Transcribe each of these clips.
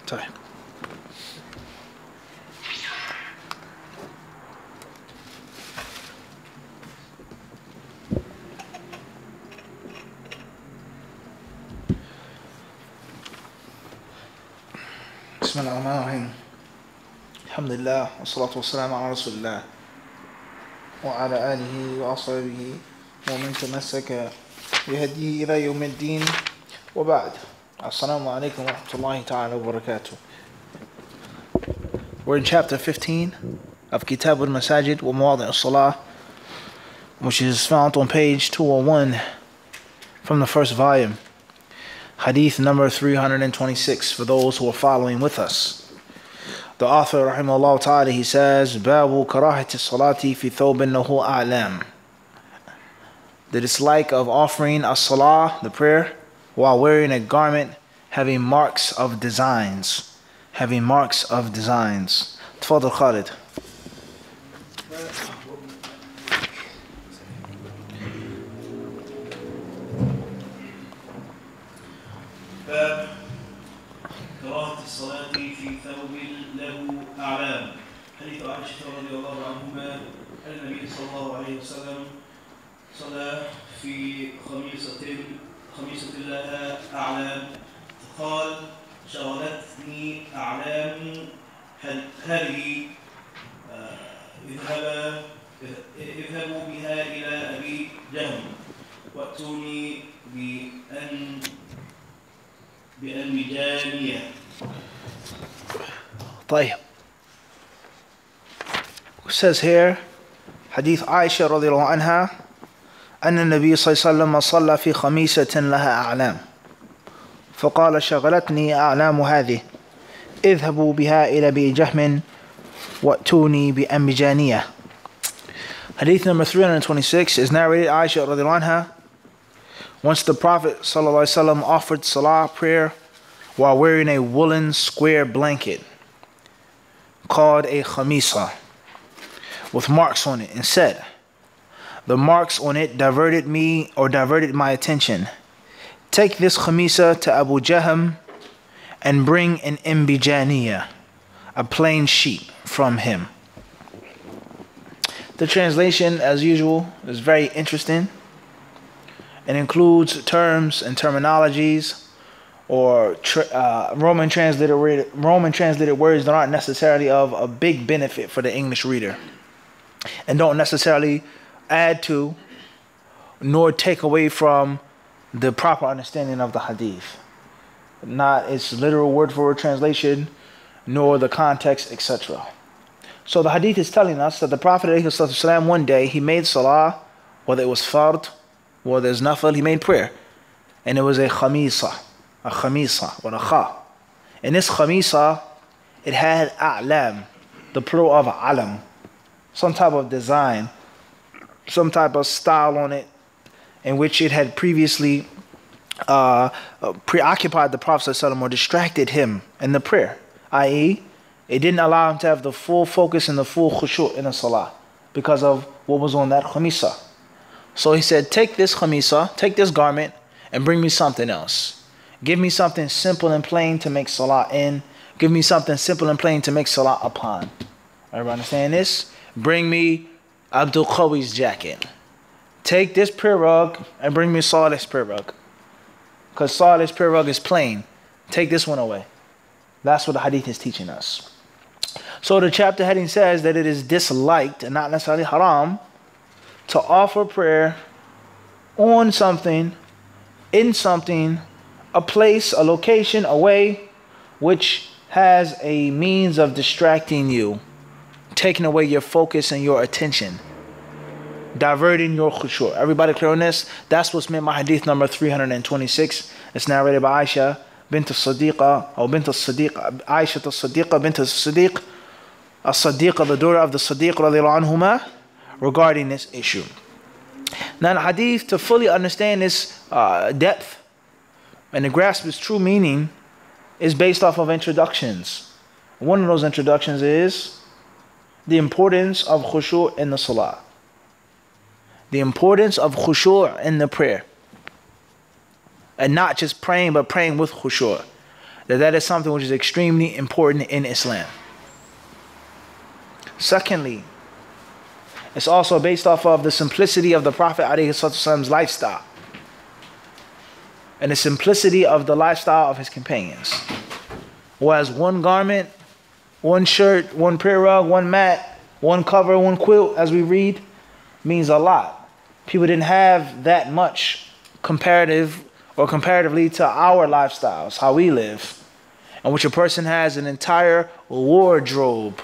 طيب. بسم الله الرحمن الرحيم. الحمد لله والصلاة والسلام على رسول الله وعلى آله وأصحابه ومن تمسك بهديه إلى يوم الدين وبعد. Assalamu alaikum wa rahmatullahi ta'ala wa barakatuh. We're in chapter 15 of Kitab al-Masajid wa Mawadi' al-Salah, which is found on page 201 from the first volume. Hadith number 326 for those who are following with us. The author, rahimahullah ta'ala, he says, Babu karahati salati fi thawbin lahu a'lam. The dislike of offering a salah, the prayer, while wearing a garment having marks of designs. Having marks of designs. Tfadl Khalid. باب كراهة الصلاة في ثوب له أعلام. حديث عائشة رضي الله عنهما أن النبي صلى الله عليه وسلم صلى في خميصة لها أعلام، فقال شغلتني أعلام هذه اذهبوا بها إلى أبي جهم وأتوني بأنبجانية. طيب. It says here, Hadith Aisha radiallahu anha, أن النبي صلى الله عليه وسلم صلى في خميسة لها أعلام فقال شغلتني أعلام هذه اذهبوا بها إلى أبي جهم وأتوني بأنبجانية. Hadith number 326 is narrated Aisha radiallahu anha. Once the Prophet sallallahu alaihi wasallam offered salah prayer while wearing a woolen square blanket called a khamisa with marks on it, and said, the marks on it diverted my attention. Take this khamisa to Abu Jahm and bring an imbijaniya, a plain sheet from him. The translation, as usual, is very interesting. It includes terms and terminologies or Roman translated words that aren't necessarily of a big benefit for the English reader and don't necessarily add to nor take away from the proper understanding of the hadith. Not its literal word for word translation, nor the context, etc. So the hadith is telling us that the Prophet ﷺ, one day he made salah, whether it was fard, whether it's nafil, he made prayer. And it was a khamisa, or a kha. And this khamisa, it had a'lam, the plural of alam, some type of design, some type of style on it, in which it had previously preoccupied the Prophet ﷺ or distracted him in the prayer, i.e., it didn't allow him to have the full focus and the full khushu' in the salah because of what was on that khamisa. So he said, take this khamisa, take this garment, and bring me something else. Give me something simple and plain to make salah in. Give me something simple and plain to make salah upon. Everybody understand this? Bring me Abdul Qawi's jacket. Take this prayer rug and bring me Salih's prayer rug. Because Salih's prayer rug is plain. Take this one away. That's what the hadith is teaching us. So the chapter heading says that it is disliked and not necessarily haram to offer prayer on something, in something, a place, a location, a way which has a means of distracting you, taking away your focus and your attention, diverting your khushu'. Everybody clear on this? That's what's meant by hadith number 326. It's narrated by Aisha bint al-Sadiqa, or bint al-Sadiq, Aisha al-Sadiqa bint al-Sadiq, al-Sadiqa, the daughter of the Sadiq radiallahu anhuma, regarding this issue. Now the hadith, to fully understand this depth and to grasp its true meaning, is based off of introductions. One of those introductions is the importance of khushu' in the salah. The importance of khushu' in the prayer. And not just praying, but praying with khushu'. that is something which is extremely important in Islam. Secondly, it's also based off of the simplicity of the Prophet ﷺ's lifestyle and the simplicity of the lifestyle of his companions. Whereas one garment, one shirt, one prayer rug, one mat, one cover, one quilt, as we read, means a lot. People didn't have that much comparatively to our lifestyles, how we live, in which a person has an entire wardrobe,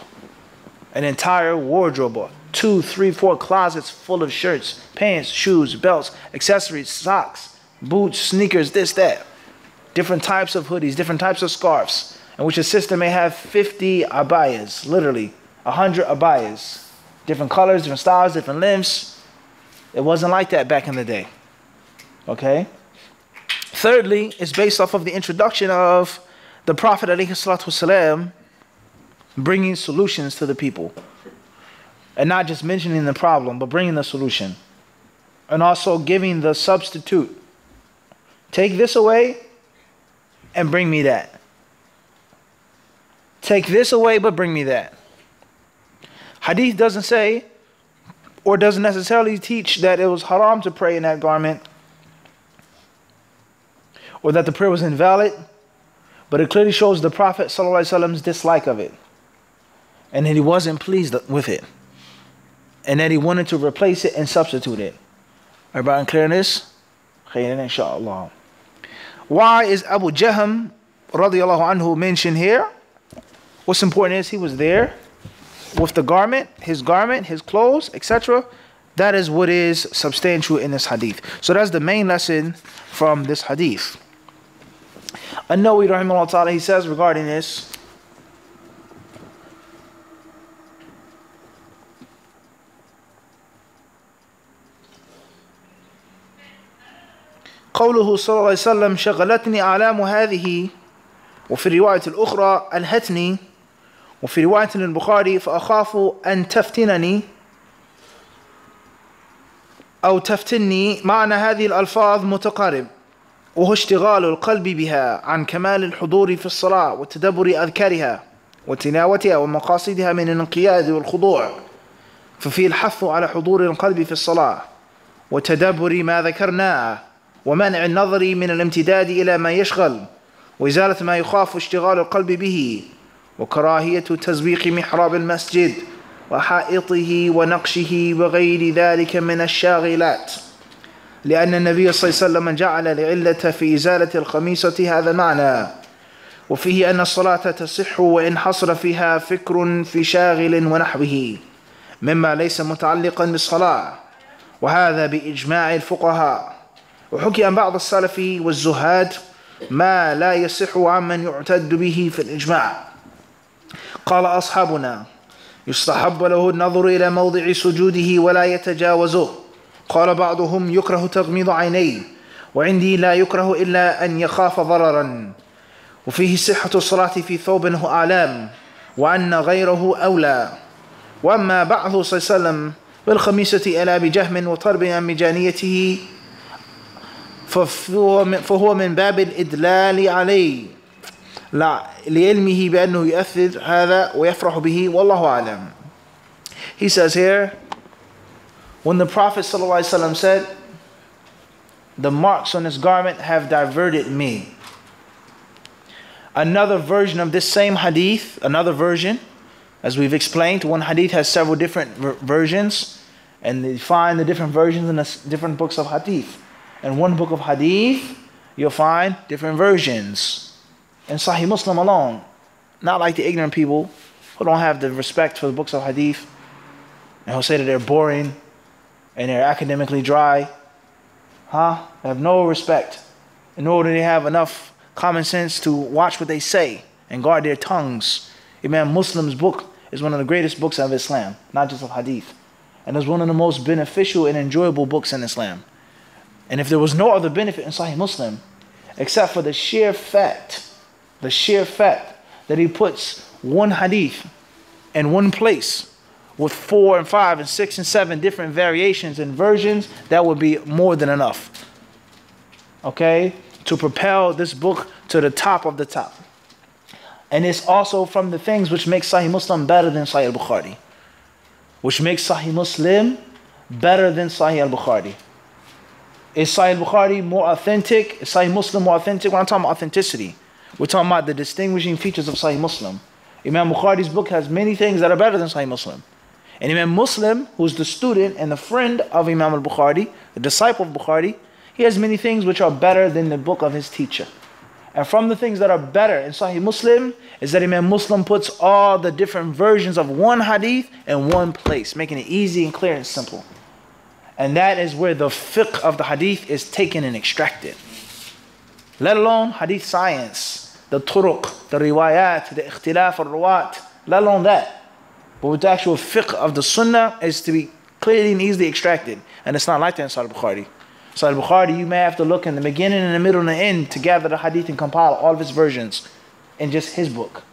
2, 3, 4 closets full of shirts, pants, shoes, belts, accessories, socks, boots, sneakers, this, that. Different types of hoodies, different types of scarves, in which a sister may have 50 abayas, literally 100 abayas. Different colors, different styles, different lengths. It wasn't like that back in the day. Okay? Thirdly, it's based off of the introduction of the Prophet ﷺ bringing solutions to the people. And not just mentioning the problem, but bringing the solution. And also giving the substitute. Take this away and bring me that. Take this away, but bring me that. Hadith doesn't say, or doesn't necessarily teach, that it was haram to pray in that garment, or that the prayer was invalid, but it clearly shows the Prophet ﷺ's dislike of it, and that he wasn't pleased with it, and that he wanted to replace it and substitute it. Everybody clear on this? Khairan, inshallah. Why is Abu Jahm radiallahu anhu mentioned here? What's important is he was there with the garment, his clothes, etc. That is what is substantial in this hadith. So that's the main lesson from this hadith. An-Nawawi rahimahullah ta'ala, he says regarding this, قوله صلى الله عليه وسلم شغلتني أعلام هذه وفي الرواية الأخرى ألهتني وفي رواية البخاري فأخاف أن تفتنني أو تفتني. معنى هذه الألفاظ متقارب، وهو اشتغال القلب بها عن كمال الحضور في الصلاة وتدبر أذكارها وتلاوتها ومقاصدها من الانقياد والخضوع، ففيه الحث على حضور القلب في الصلاة وتدبر ما ذكرناه ومنع النظر من الامتداد إلى ما يشغل وإزالة ما يخاف اشتغال القلب به، وكراهية تزويق محراب المسجد وحائطه ونقشه وغير ذلك من الشاغلات، لأن النبي صلى الله عليه وسلم جعل العلة في إزالة الخميصة هذا المعنى، وفيه أن الصلاة تصح وإن حصل فيها فكر في شاغل ونحوه مما ليس متعلقا بالصلاة، وهذا بإجماع الفقهاء. وحكي عن بعض السلف والزهاد ما لا يصح عمن يعتد به في الإجماع. قال أصحابنا يستحب له النظر إلى موضع سجوده ولا يتجاوزه. قال بعضهم يكره تغميض عينيه، وعندي لا يكره إلا أن يخاف ضررا، وفيه صحة الصلاة في ثوب هو أعلام وأن غيره أولى. وأما بعضه صلى الله عليه وسلم بالخميسة إلى بجهم وطرب عن مجانيته فهو من باب الإدلال عليه لعلمه بأنه يؤثر هذا ويفرح به والله أعلم. He says here, when the Prophet ﷺ said, the marks on his garment have diverted me. Another version of this same hadith, another version, as we've explained, one hadith has several different versions, and they find the different versions in the different books of hadith. In one book of hadith, you'll find different versions. In Sahih Muslim alone, not like the ignorant people who don't have the respect for the books of hadith, and who say that they're boring and they're academically dry. They have no respect, nor do they have enough common sense to watch what they say and guard their tongues. Imam Muslim's book is one of the greatest books of Islam, not just of hadith. And it's one of the most beneficial and enjoyable books in Islam. And if there was no other benefit in Sahih Muslim, except for the sheer fact that he puts one hadith in one place with 4 and 5 and 6 and 7 different variations and versions, that would be more than enough. Okay? To propel this book to the top of the top. And it's also from the things which make Sahih Muslim better than Sahih al-Bukhari. Which makes Sahih Muslim better than Sahih al-Bukhari. Is Sahih al-Bukhari more authentic? Is Sahih Muslim more authentic? We're not talking about authenticity. We're talking about the distinguishing features of Sahih Muslim. Imam Bukhari's book has many things that are better than Sahih Muslim. And Imam Muslim, who's the student and the friend of Imam al-Bukhari, the disciple of Bukhari, he has many things which are better than the book of his teacher. And from the things that are better in Sahih Muslim is that Imam Muslim puts all the different versions of one hadith in one place, making it easy and clear and simple. And that is where the fiqh of the hadith is taken and extracted. Let alone hadith science, the turuq, the riwayat, the ikhtilaf al-ruwat, let alone that. But with the actual fiqh of the sunnah is to be clearly and easily extracted. And it's not like that in Sahih Bukhari. Sahih Bukhari, you may have to look in the beginning and the middle and the end to gather the hadith and compile all of its versions in just his book.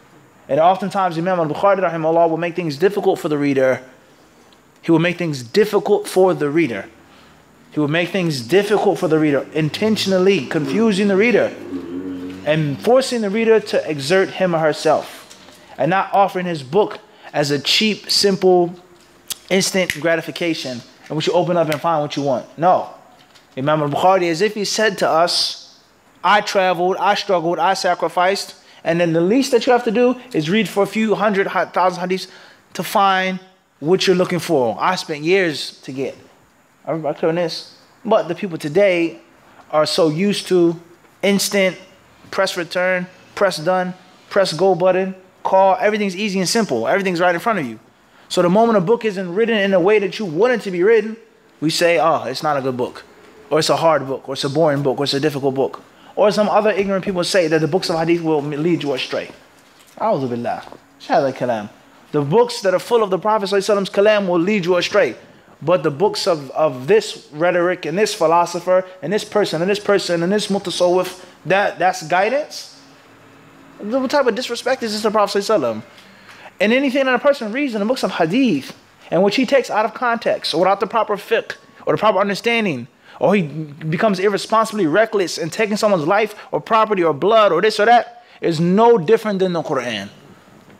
And oftentimes Imam al-Bukhari rahimahullah will make things difficult for the reader. He will make things difficult for the reader. He will make things difficult for the reader, intentionally confusing the reader and forcing the reader to exert him or herself, and not offering his book as a cheap, simple, instant gratification in which you open up and find what you want. No. Imam al-Bukhari, as if he said to us, I traveled, I struggled, I sacrificed, and then the least that you have to do is read for a few hundred, thousand hadiths to find what you're looking for. I spent years to get. Everybody clear on this? But the people today are so used to instant, press return, press done, press go button, call. Everything's easy and simple. Everything's right in front of you. So the moment a book isn't written in a way that you want it to be written, we say, oh, it's not a good book. Or it's a hard book, or it's a boring book, or it's a difficult book. Or some other ignorant people say that the books of hadith will lead you astray. A'udhu billah. Shahada kalam. The books that are full of the Prophet's kalam will lead you astray. But the books of this rhetoric and this philosopher and this person and this person and this mutasawwif, that's guidance? What type of disrespect is this to the Prophet ﷺ? And anything that a person reads in the books of hadith and which he takes out of context or without the proper fiqh or the proper understanding, or he becomes irresponsibly reckless in taking someone's life or property or blood or this or that, is no different than the Quran.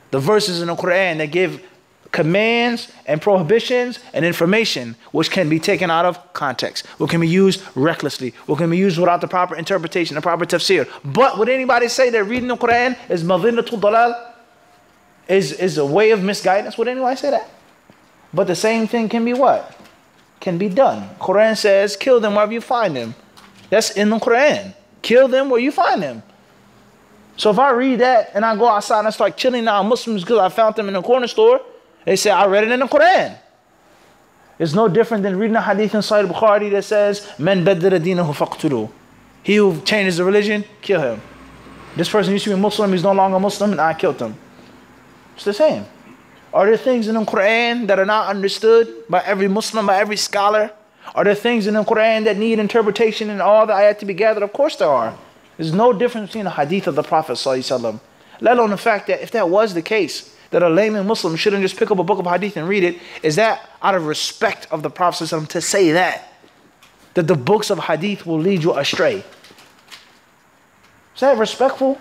The verses in the Quran that give commands and prohibitions and information which can be taken out of context, what can be used recklessly, what can be used without the proper interpretation, the proper tafsir. But would anybody say that reading the Quran is madinatul dalal, is a way of misguidance? Would anybody say that? But the same thing can be what? Can be done. Quran says, kill them wherever you find them. That's in the Quran. Kill them where you find them. So if I read that and I go outside and I start killing non-Muslims because I found them in a corner store, they say, I read it in the Quran. It's no different than reading a hadith in Sahih Bukhari that says, Man baddala dinahu faqtulu. He who changes the religion, kill him. This person used to be Muslim, he's no longer Muslim, and I killed him. It's the same. Are there things in the Quran that are not understood by every Muslim, by every scholar? Are there things in the Quran that need interpretation and all the ayat to be gathered? Of course there are. There's no difference between the hadith of the Prophet ﷺ. Let alone the fact that if that was the case, that a layman Muslim shouldn't just pick up a book of hadith and read it, is that out of respect of the Prophet ﷺ to say that the books of hadith will lead you astray? Is that respectful?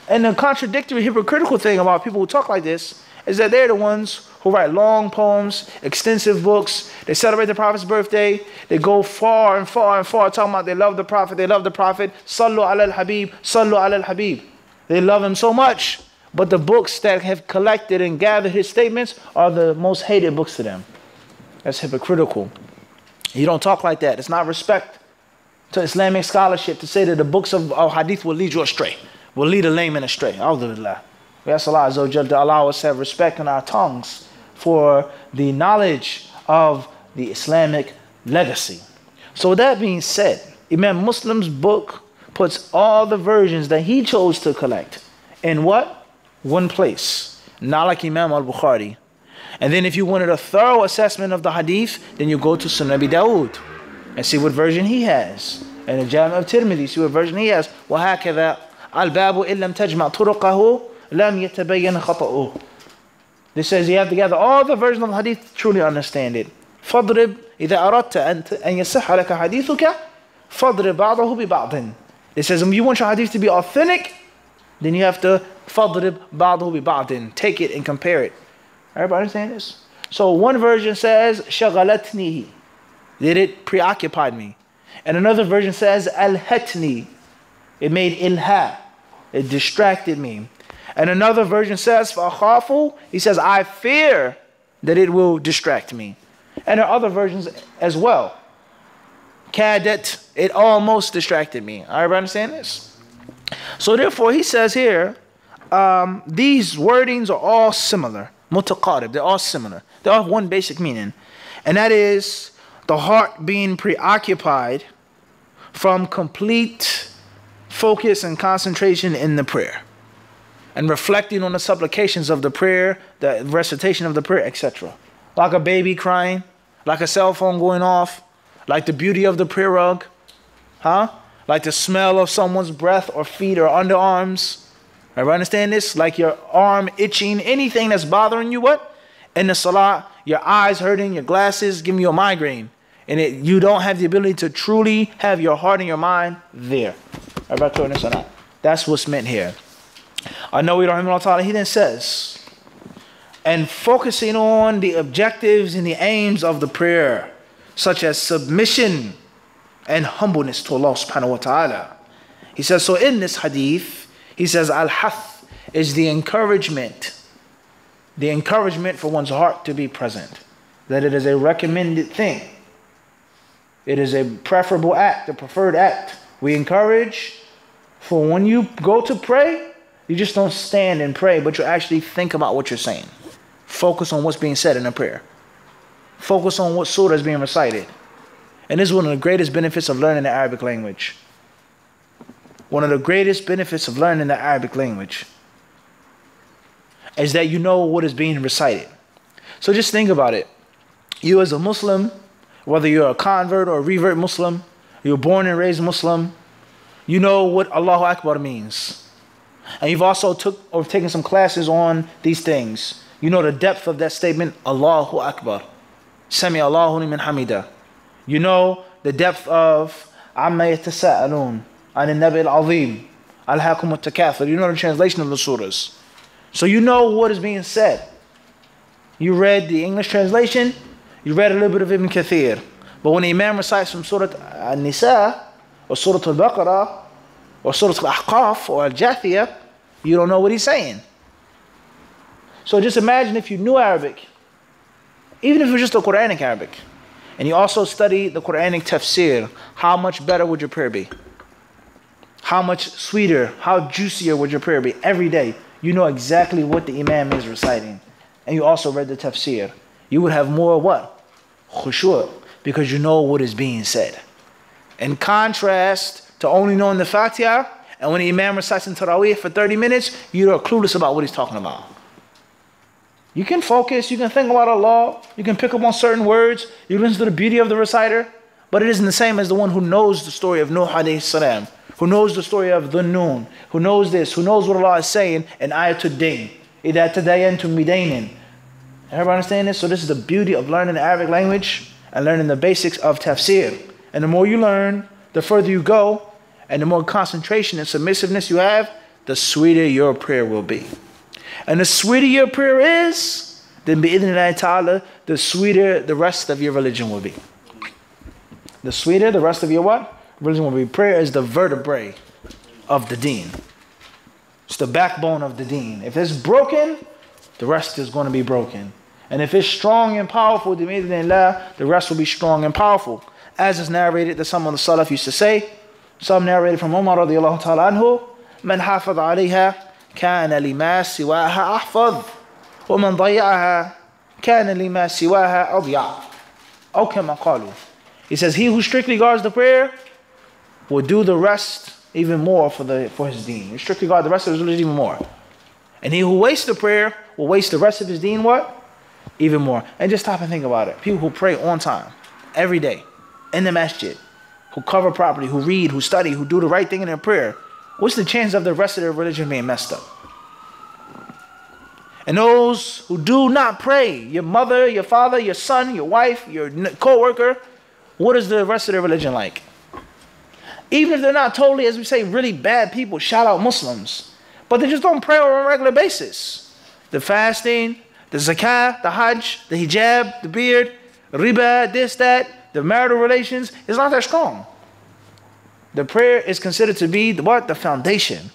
And the contradictory, hypocritical thing about people who talk like this is that they're the ones who write long poems, extensive books. They celebrate the Prophet's birthday. They go far and far and far talking about they love the Prophet. They love the Prophet. Sallu ala al-Habib. Sallu ala al-Habib. They love him so much. But the books that have collected and gathered his statements are the most hated books to them. That's hypocritical. You don't talk like that. It's not respect to Islamic scholarship to say that the books of hadith will lead you astray, will lead a layman astray. Alhamdulillah. We ask Allah Azza wa Jalla to allow us to have respect in our tongues for the knowledge of the Islamic legacy. So with that being said, Imam Muslim's book puts all the versions that he chose to collect in what? One place. Not like Imam al-Bukhari. And then if you wanted a thorough assessment of the hadith, then you go to Sunan Abi Dawud and see what version he has. And the Jami' of Tirmidhi, see what version he has. وَهَكَذَا الْبَابُ إِلَّمْ تَجْمَعْ طُرُقَهُ لَمْ يَتَبَيَّنَ خَطَأُهُ. This says you have to gather all the versions of the hadith to truly understand it. فَضْرِبْ إِذَا أَرَدْتَ أَن يَصِحَّ لَكَ حَدِيثُكَ فَضْرِبْ بَعْضَهُ بِبَعْضٍ. It says if you want your hadith to be authentic, then you have to فَضْرِبْ بَعْضُهُ بِبَعْضٍ. Take it and compare it. Everybody understand this? So one version says, شَغَلَتْنِي. That it preoccupied me. And another version says, أَلْهَتْنِي. It made ilha. It distracted me. And another version says, فَأَخَافُ. He says, I fear that it will distract me. And there are other versions as well. Kadat, it almost distracted me. Everybody understand this? So therefore, he says here, these wordings are all similar. Mutaqarib, they're all similar. They all have one basic meaning. And that is the heart being preoccupied from complete focus and concentration in the prayer. And reflecting on the supplications of the prayer, the recitation of the prayer, etc. Like a baby crying, like a cell phone going off, like the beauty of the prayer rug, like the smell of someone's breath or feet or underarms. Everybody understand this? Like your arm itching, anything that's bothering you, what? In the salah, your eyes hurting, your glasses giving you a migraine. And you don't have the ability to truly have your heart and your mind there. Everybody clear on this or not? That's what's meant here. An-Nawawi rahimahullah ta'ala, he then says, and focusing on the objectives and the aims of the prayer, such as submission and humbleness to Allah subhanahu wa ta'ala. He says, so in this hadith, he says, al-hath is the encouragement for one's heart to be present. That it is a recommended thing. It is a preferable act, a preferred act. We encourage for when you go to pray, you just don't stand and pray, but you actually think about what you're saying. Focus on what's being said in the prayer. Focus on what surah is being recited. And this is one of the greatest benefits of learning the Arabic language. One of the greatest benefits of learning the Arabic language is that you know what is being recited. So just think about it. You as a Muslim, whether you're a convert or a revert Muslim, you're born and raised Muslim, you know what Allahu Akbar means. And you've also taken some classes on these things. You know the depth of that statement, Allahu Akbar. Sami Allahu liman hamida. You know the depth of Amma yatasa'alun. An-Nabi al-Azim. Al-Hakum al-Takathur. You know the translation of the surahs. So you know what is being said. You read the English translation. You read a little bit of Ibn Kathir. But when the Imam recites from Surah An-Nisa, or Surah Al-Baqarah, or Surah Al-Ahqaf, or Al-Jathiyah, you don't know what he's saying. So just imagine if you knew Arabic, even if it was just the Quranic Arabic, and you also study the Quranic tafsir, how much better would your prayer be? How much sweeter, how juicier would your prayer be? Every day, you know exactly what the Imam is reciting. And you also read the tafsir. You would have more what? Khushu', because you know what is being said. In contrast to only knowing the Fatiha, and when the Imam recites in Taraweeh for 30 minutes, you are clueless about what he's talking about. You can focus, you can think about Allah, you can pick up on certain words, you listen to the beauty of the reciter, but it isn't the same as the one who knows the story of Nuh alayhi salam, who knows the story of Dhunnun, who knows this, who knows what Allah is saying in Ayatul Dayn. إِذَا تَدَيَنْتُمْ بِدَيْنٍ. Everybody understand this? So this is the beauty of learning the Arabic language and learning the basics of tafsir. And the more you learn, the further you go, and the more concentration and submissiveness you have, the sweeter your prayer will be. And the sweeter your prayer is, then bi'idhnillahi ta'ala, the sweeter the rest of your religion will be. The sweeter the rest of your what? Religion will be. Prayer is the vertebrae of the deen. It's the backbone of the deen. If it's broken, the rest is going to be broken. And if it's strong and powerful, the rest will be strong and powerful. As is narrated that some of the Salaf used to say, some narrated from Umar radiallahu ta'ala anhu, من حافظ عليها كان لما سواها أحفظ ومن ضيعها كان لما سواها أضيع أو كما قالوا. He says, he who strictly guards the prayer will do the rest even more for his deen. He strictly guard the rest of his religion even more. And he who wastes the prayer will waste the rest of his deen what? Even more. And just stop and think about it. People who pray on time, every day, in the masjid, who cover properly, who read, who study, who do the right thing in their prayer, what's the chance of the rest of their religion being messed up? And those who do not pray, your mother, your father, your son, your wife, your co-worker, what is the rest of their religion like? Even if they're not totally, as we say, really bad people, shout out Muslims. but they just don't pray on a regular basis. The fasting, the zakah, the hajj, the hijab, the beard, riba, this, that, the marital relations, is not that strong. The prayer is considered to be what? The foundation.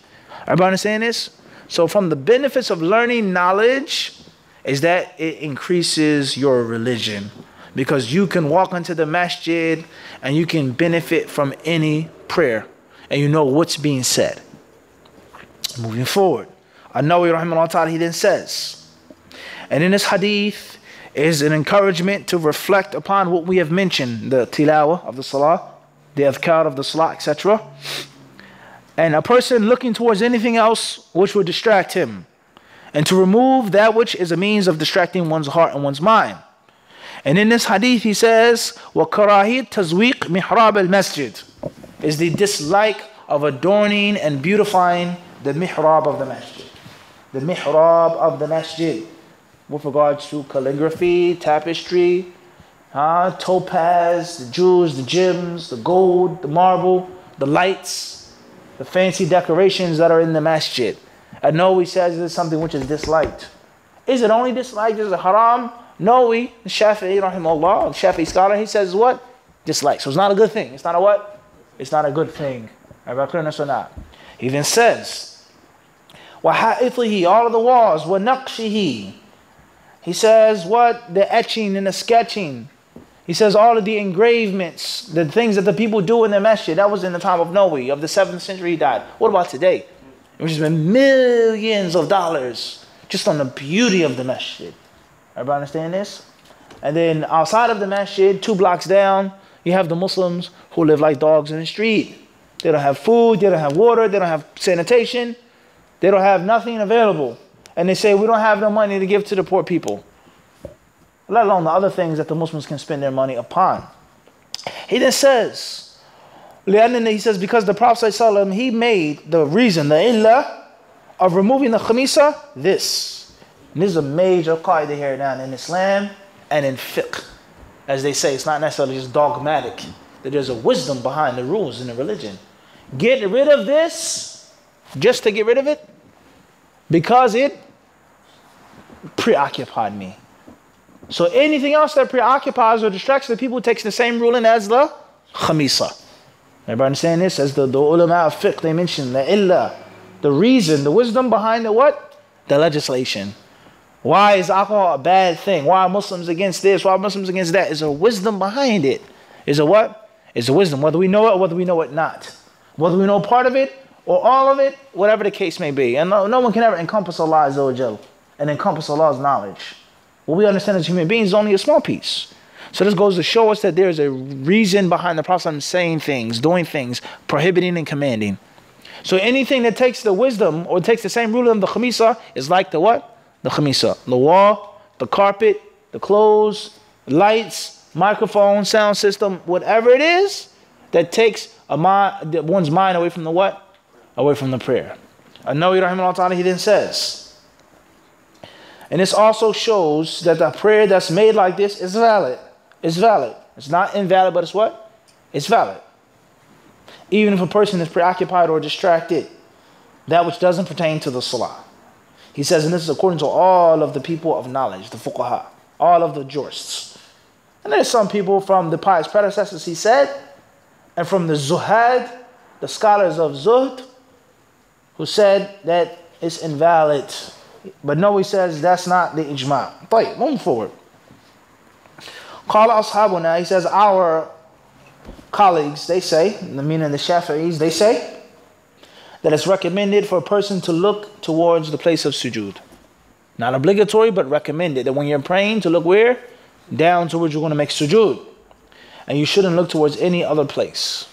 Everybody understand this? So from the benefits of learning knowledge is that it increases your religion. Because you can walk into the masjid and you can benefit from any prayer. And you know what's being said. Moving forward. An-Nawawi rahimahullah ta'ala, he then says, and in this hadith is an encouragement to reflect upon what we have mentioned. The tilawah of the salah, the adhkar of the salah, etc. And a person looking towards anything else which would distract him. And to remove that which is a means of distracting one's heart and one's mind. And in this hadith he says, وَكَرَاهِيَةْ تَزْوِيقِ مِحْرَابِ الْمَسْجِدِ is the dislike of adorning and beautifying the mihrab of the masjid. The mihrab of the masjid. With regards to calligraphy, tapestry, topaz, the jewels, the gems, the gold, the marble, the lights, the fancy decorations that are in the masjid. And no, he says this is something which is disliked. Is it only disliked? Is it haram? No, the Shafi'i, rahimahullah, the Shafi'i scholar, he says what? Dislike. So it's not a good thing. It's not a what? It's not a good thing. Everybody clear on this or not? He then says, وَحَائِطِهِ, all of the walls, وَنَقْشِهِ. He says what? The etching and the sketching. He says all of the engravements, the things that the people do in the masjid. That was in the time of Nawawi, of the 7th century he died. What about today? Which has been millions of dollars just on the beauty of the masjid. Everybody understand this? And then outside of the masjid, 2 blocks down, you have the Muslims who live like dogs in the street. They don't have food, they don't have water, they don't have sanitation. They don't have nothing available. And they say, we don't have no money to give to the poor people. Let alone the other things that the Muslims can spend their money upon. He then says, he says, because the Prophet ﷺ, he made the reason, the illah of removing the khamisa, this. And this is a major qaida here now in Islam and in fiqh. As they say, it's not necessarily just dogmatic. That there's a wisdom behind the rules in the religion. Get rid of this just to get rid of it because it preoccupied me. So anything else that preoccupies or distracts the people takes the same ruling as the khamisa. Everybody understand this? As the ulama of fiqh, they mention the illah, the reason, the wisdom behind the what? The legislation. Why is alcohol a bad thing? Why are Muslims against this? Why are Muslims against that? Is a wisdom behind it. Is a what? Is a wisdom. Whether we know it or whether we know it not. Whether we know part of it or all of it, whatever the case may be. And no one can ever encompass Allah Azza wa Jal and encompass Allah's knowledge. What we understand as human beings is only a small piece. So this goes to show us that there is a reason behind the Prophet saying things, doing things, prohibiting and commanding. So anything that takes the wisdom or takes the same ruling of the khamisa is like the what? The khamisa. The wall, the carpet, the clothes, lights, microphone, sound system, whatever it is that takes one's mind away from the what? Away from the prayer. An-Nawawi rahimahullah ta'ala, he then says, and this also shows that the prayer that's made like this is valid. It's valid. It's not invalid, but it's what? It's valid. Even if a person is preoccupied or distracted, that which doesn't pertain to the salah. He says, and this is according to all of the people of knowledge, the fuqaha, all of the jurists. And there's some people from the pious predecessors, he said, and from the zuhad, the scholars of zuhd, who said that it's invalid. But no, he says that's not the ijma'. طيب, moving forward. قال أصحابنا, he says our colleagues, they say, meaning the Shafi'is, they say that it's recommended for a person to look towards the place of sujood. Not obligatory, but recommended that when you're praying to look where? Down towards you're going to make sujood. And you shouldn't look towards any other place.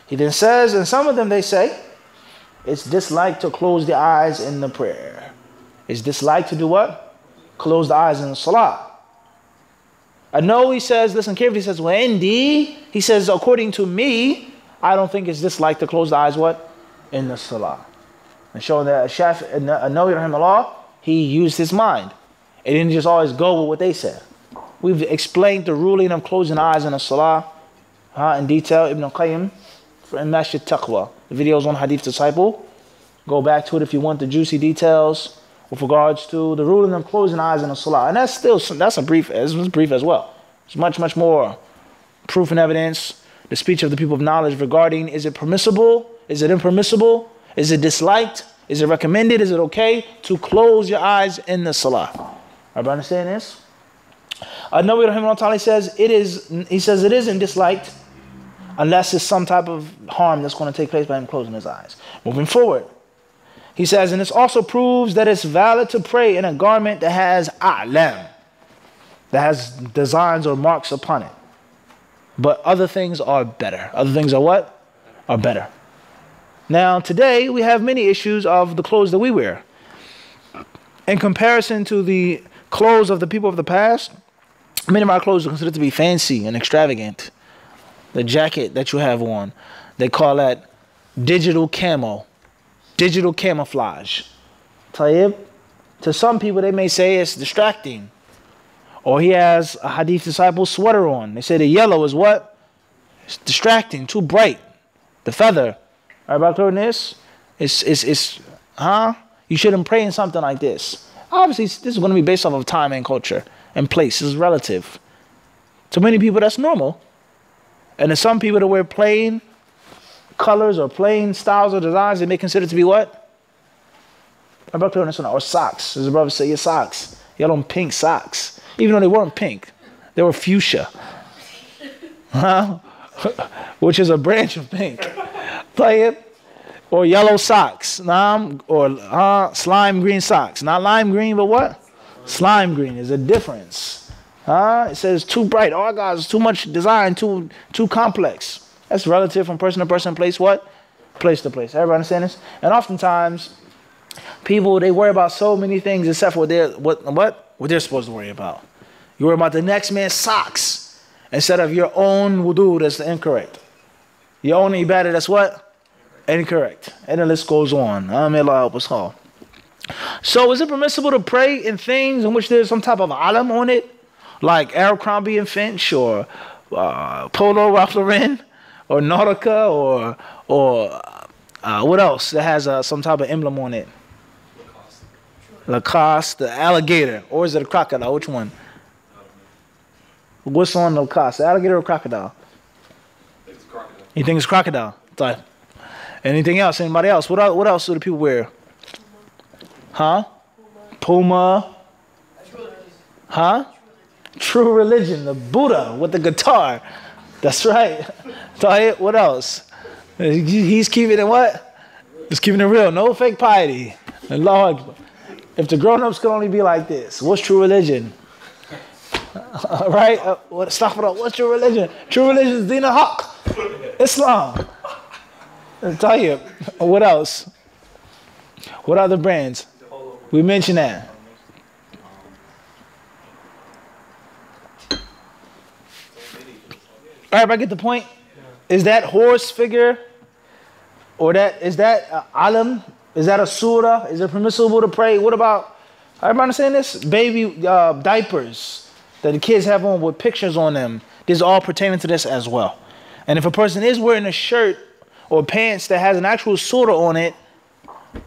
He then says, and some of them they say, it's disliked to close the eyes in the prayer. It's disliked to do what? Close the eyes in the salah. I know he says, listen carefully, he says, well, indeed, he says, according to me, I don't think it's disliked to close the eyes, what? In the salah. And showing that An-Nawawi rahimahullah, he used his mind. It didn't just always go with what they said. We've explained the ruling of closing the eyes in the salah in detail. Ibn Qayyim in Masjid Taqwa. The videos on HadithDisciple. Go back to it if you want the juicy details with regards to the ruling of closing eyes in the salah. And that's a brief as well. It's much more proof and evidence. The speech of the people of knowledge regarding, is it permissible? Is it impermissible? Is it disliked? Is it recommended? Is it okay to close your eyes in the salah? Everybody understand this? Nawawi rahimahullah ta'ala says it isn't disliked unless it's some type of harm that's going to take place by him closing his eyes. Moving forward, he says, and this also proves that it's valid to pray in a garment that has a'lam, that has designs or marks upon it. But other things are better. Other things are what? Are better. Now, today, we have many issues of the clothes that we wear. In comparison to the clothes of the people of the past, many of our clothes are considered to be fancy and extravagant. The jacket that you have on, they call that digital camo, digital camouflage. Tayyib, to some people, they may say it's distracting. Or he has a HadithDisciple sweater on. They say the yellow is what? It's distracting, too bright. The feather. Everybody clear on this? You shouldn't pray in something like this. Obviously, this is going to be based off of time and culture and place. This is relative. To many people, that's normal. And to some people that wear plain colors or plain styles or designs, they may consider it to be what? Everybody clear on this one? Or socks. As the brother say, your socks. Yellow and pink socks. Even though they weren't pink. They were fuchsia. Which is a branch of pink. Play it. Or yellow socks. Or slime green socks. Not lime green, but what? Slime green. There's a difference. It says too bright. Oh, God, it's too much design, too complex. That's relative from person to person, place what? Place to place. Everybody understand this? And oftentimes, people, they worry about so many things except for what they're supposed to worry about. You worry about the next man's socks instead of your own wudu that's incorrect. Your own ibadah that's what? Incorrect. And the list goes on. May Allah help us all. So is it permissible to pray in things in which there's some type of alam on it? Like Abercrombie and Finch or Polo Ralph Lauren or Nautica or what else that has some type of emblem on it? Lacoste, the alligator, or is it a crocodile? Which one? What's on Lacoste, the alligator or crocodile? It's crocodile. You think it's crocodile? Thought. Anything else? Anybody else? What else do the people wear? Huh? Puma. Huh? True Religion, the Buddha with the guitar. That's right. What else? He's keeping it what? He's keeping it real. No fake piety. Allahu Akbar. If the grown-ups could only be like this, what's true religion? Right? What's true religion? True religion is Deen al-Haq. Islam. I'll tell you. What else? What other brands? We mentioned that. All right, I get the point. Is that horse figure or is that alam? Is that a surah? Is it permissible to pray? What about, everybody understand this? Baby diapers that the kids have on with pictures on them. This is all pertaining to this as well. And if a person is wearing a shirt or pants that has an actual surah on it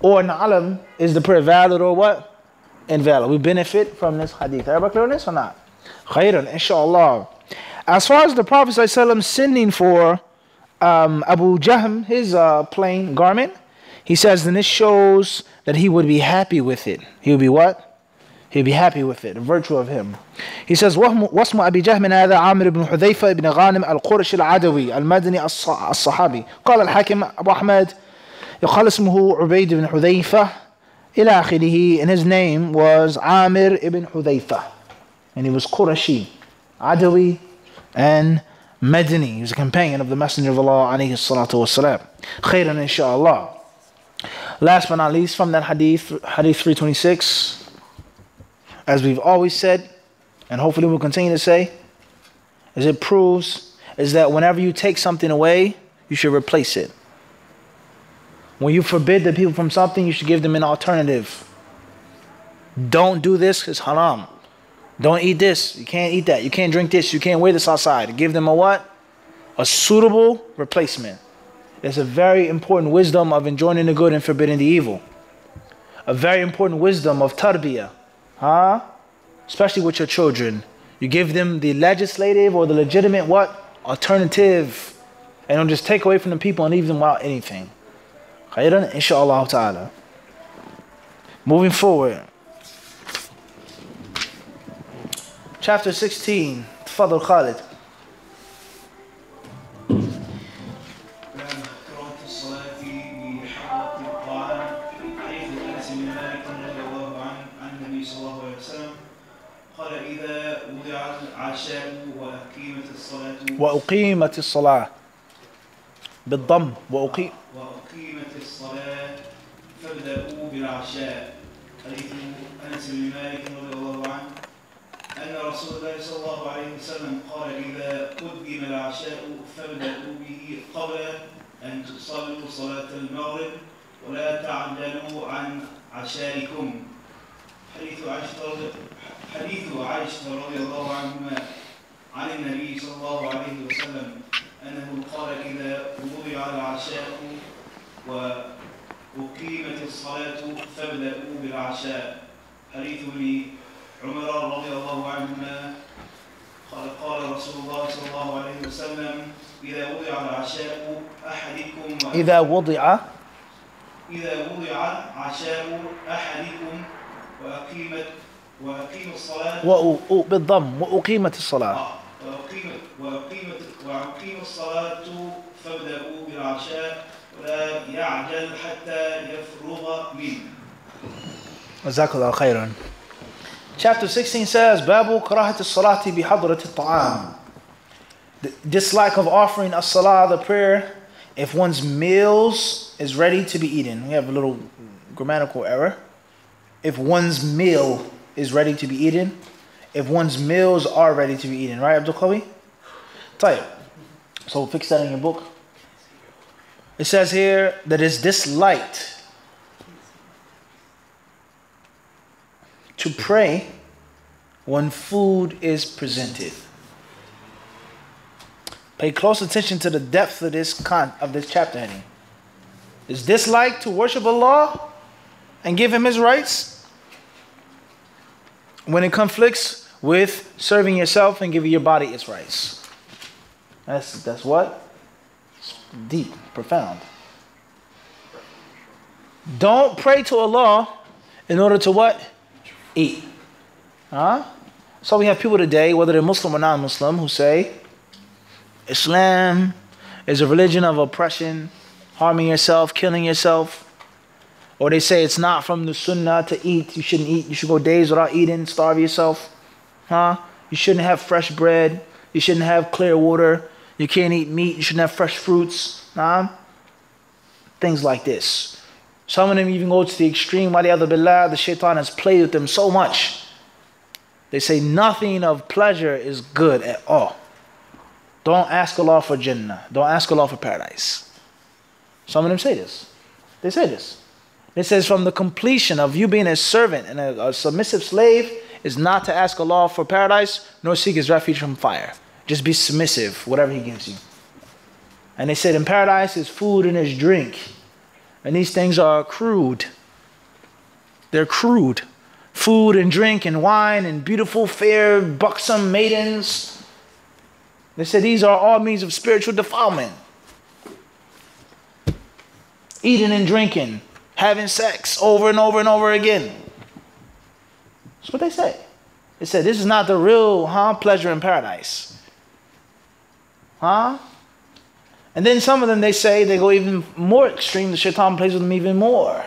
or an alam, is the prayer valid or what? Invalid. We benefit from this hadith. Everybody clear on this or not? Khairan, inshallah. As far as the Prophet ﷺ sending for Abu Jahm, his plain garment, he says, then this shows that he would be happy with it. He would be what? He'd be happy with it, the virtue of him. He says, واسم أبي جهم هذا عامر بن حذيفة بن غانم القرشي العدوي المدني الصحابي. قال الحاكم أبو أحمد يقال اسمه عبيد بن حذيفة إلى آخره. And his name was Amir ibn Hudayfa. And he was Qurashi, Adawi, and Madani. He was a companion of the Messenger of Allah alayhi salatu wasalam. Khairan inshallah. Last but not least, from that hadith 326, as we've always said, and hopefully we'll continue to say, as it proves, is that whenever you take something away, you should replace it. When you forbid the people from something, you should give them an alternative. Don't do this, it's haram. Don't eat this, you can't eat that. You can't drink this, you can't wear this outside. Give them a what? A suitable replacement. There's a very important wisdom of enjoining the good and forbidding the evil. A very important wisdom of tarbiyah. Huh? Especially with your children. You give them the legislative or the legitimate what? Alternative. And don't just take away from the people and leave them without anything. Khairan, inshaAllah ta'ala. Moving forward. Chapter 16. Tafadhal Khalid. وأقيمت الصلاة بالضم وأقيمت الصلاة فابدأوا بالعشاء حديث أنس بن مالك رضي الله عنه أن رسول الله صلى الله عليه وسلم قال إذا قدم العشاء فابدأوا به قبل أن تصلوا صلاة المغرب ولا تعجلوا عن عشائكم حديث عائشة رضي الله عنهما عن النبي صلى الله عليه وسلم أنه قال إذا وضع العشاء وأقيمت الصلاة فابدأوا بالعشاء حديث ابن عمر رضي الله عنهما قال رسول الله صلى الله عليه وسلم إذا وضع العشاء أحدكم إذا وضع عشاء أحدكم وأقيموا الصلاة بالضم وأقيمت الصلاة وأقيموا الصلاة فابدأوا بالعشاء ولا يعجل حتى يفرغ منه. جزاك الله خيرا. Chapter 16 says, Babu karahat as-salati bi hadrat at-ta'am. The dislike of offering as-salah, the prayer, if one's meals is ready to be eaten. We have a little grammatical error. If one's meal is ready to be eaten. If one's meals are ready to be eaten. Right, Abdul Qawi? Tayyib. So fix that in your book. It says here that it's disliked to pray when food is presented. Pay close attention to the depth of this chapter heading. It's disliked to worship Allah and give Him His rights when it conflicts with serving yourself and giving your body its rights. That's what? It's deep, profound. Don't pray to Allah in order to what? Eat. Huh? So we have people today, whether they're Muslim or non-Muslim, who say Islam is a religion of oppression, harming yourself, killing yourself. Or they say it's not from the sunnah to eat. You shouldn't eat. You should go days without eating, starve yourself. Huh? You shouldn't have fresh bread. You shouldn't have clear water. You can't eat meat. You shouldn't have fresh fruits. Nah? Things like this. Some of them even go to the extreme. The shaitan has played with them so much. They say nothing of pleasure is good at all. Don't ask Allah for Jannah. Don't ask Allah for paradise. Some of them say this. They say this. It says from the completion of you being a servant and a submissive slave is not to ask Allah for paradise nor seek His refuge from fire. Just be submissive, whatever He gives you. And they said in paradise is food and is drink. And these things are crude. They're crude. Food and drink and wine and beautiful, fair, buxom maidens. They said these are all means of spiritual defilement. Eating and drinking. Having sex over and over and over again. That's what they say. They said this is not the real pleasure in paradise. And then some of them, they say, they go even more extreme. The shaitan plays with them even more.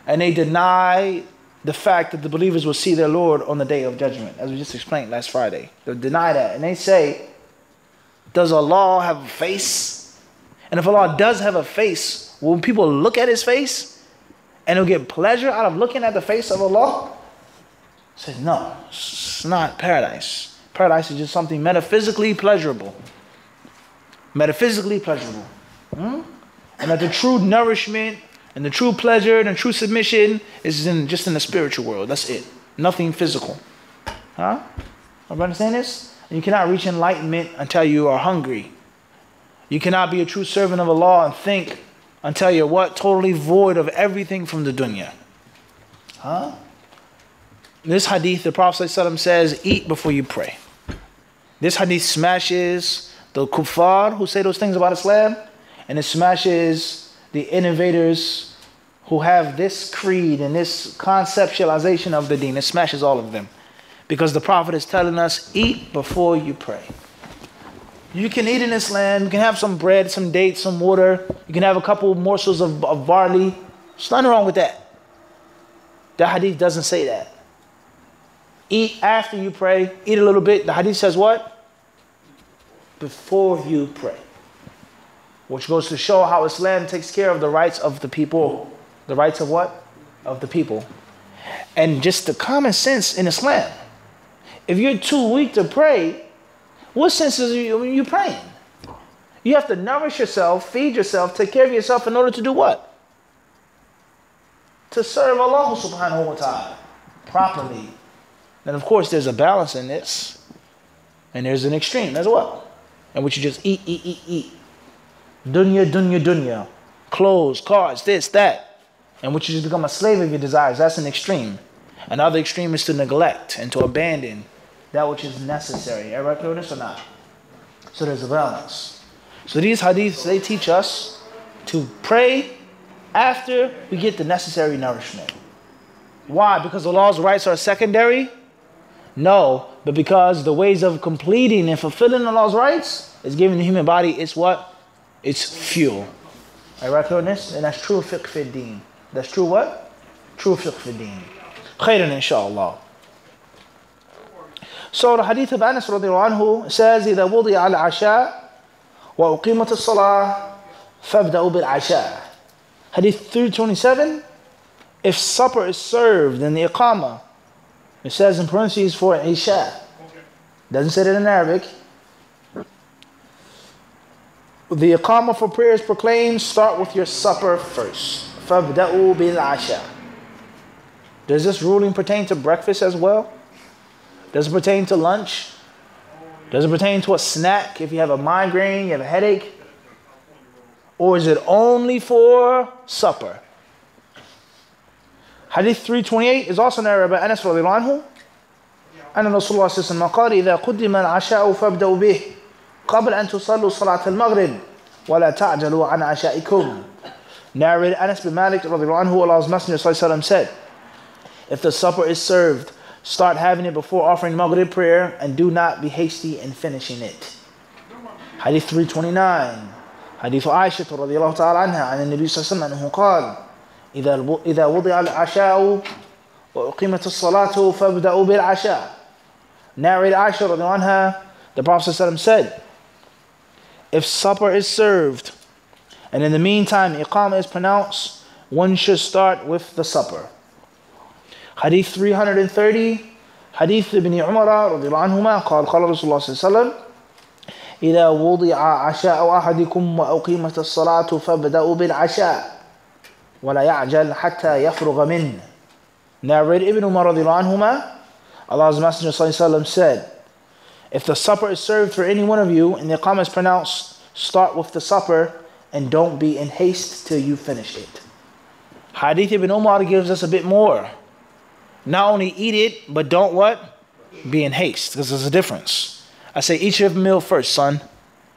And they deny the fact that the believers will see their Lord on the day of judgment. As we just explained last Friday. They deny that. And they say, does Allah have a face? And if Allah does have a face, will people look at His face? And they'll get pleasure out of looking at the face of Allah? Says no, it's not paradise. Paradise is just something metaphysically pleasurable. Metaphysically pleasurable. And that the true nourishment and the true pleasure and the true submission is just in the spiritual world. That's it. Nothing physical. Huh? You understand this? And you cannot reach enlightenment until you are hungry. You cannot be a true servant of Allah and think until you're what? Totally void of everything from the dunya. Huh? In this hadith, the Prophet ﷺ says, eat before you pray. This hadith smashes the kuffar who say those things about Islam, and it smashes the innovators who have this creed and this conceptualization of the deen. It smashes all of them. Because the Prophet is telling us, eat before you pray. You can eat in Islam, you can have some bread, some dates, some water, you can have a couple morsels of barley. There's nothing wrong with that. The hadith doesn't say that. Eat after you pray, eat a little bit. The hadith says what? Before you pray. Which goes to show how Islam takes care of the rights of the people. The rights of what? Of the people. And just the common sense in Islam. If you're too weak to pray, what sense is you praying? You have to nourish yourself, feed yourself, take care of yourself in order to do what? To serve Allah subhanahu wa ta'ala properly. And of course there's a balance in this. And there's an extreme as well. In which you just eat. Dunya, dunya, dunya. Clothes, cars, this, that. In which you just become a slave of your desires. That's an extreme. Another extreme is to neglect and to abandon that which is necessary. Everybody clear this or not? So there's a balance. So these hadiths, they teach us to pray after we get the necessary nourishment. Why? Because Allah's rights are secondary? No, but because the ways of completing and fulfilling Allah's rights is giving the human body its what? Its fuel. Everybody clear on this? And that's true fiqh fi deen. That's true what? True fiqh fi deen. Khairan inshallah. So the hadith of Anas radiallahu anhu says, إِذَا وُضِعَ الْعَشَاء وَأُقِيمَتِ الصَّلَاةِ فَابْدَأُوا بِالْعَشَاءِ. Hadith 327, if supper is served in the iqamah, it says in parentheses for Isha. Doesn't say that in Arabic. The iqamah for prayer is proclaimed, start with your supper first. فَابْدَأُوا بِالْعَشَاءِ. Does this ruling pertain to breakfast as well? Does it pertain to lunch? Does it pertain to a snack if you have a migraine, you have a headache? Or is it only for supper? Hadith 328 is also narrated by Anas radiallahu anhu. أن رسول الله صلى الله عليه وسلم قال إذا قدم العشاء فابدأوا به قبل أن تصلوا صلاة المغرب ولا تعجلوا عن عشائكم. Narrated Anas bin Malik radiallahu anhu, Allah's Messenger صلى الله عليه وسلم said, if the supper is served, start having it before offering Maghrib prayer and do not be hasty in finishing it. Hadith 329. Hadith Aisha radiallahu ta'ala anha عن النبي صلى الله عليه وسلم أنه قال إذا وضع العشاء وأقيمت الصلاة فابدأوا بالعشاء. Narrated Aisha radiallahu anha, the Prophet صلى الله عليه وسلم said, if supper is served and in the meantime iqamah is pronounced, one should start with the supper. Hadith 330, Hadith ibn Umar radiallahu anhuma قال قال رسول الله صلى الله عليه وسلم إذا وضع عشاء أحدكم وأقيمت الصلاة فابدأوا بالعشاء ولا يعجل حتى يفرغ منه. Narrated Ibn Umar radiallahu anhuma, Allah's Messenger صلى الله عليه وسلم said, if the supper is served for any one of you and the iqamah is pronounced, start with the supper and don't be in haste till you finish it. Hadith Ibn Umar gives us a bit more. Not only eat it, but don't what? Be in haste, because there's a difference. I say, eat your meal first, son.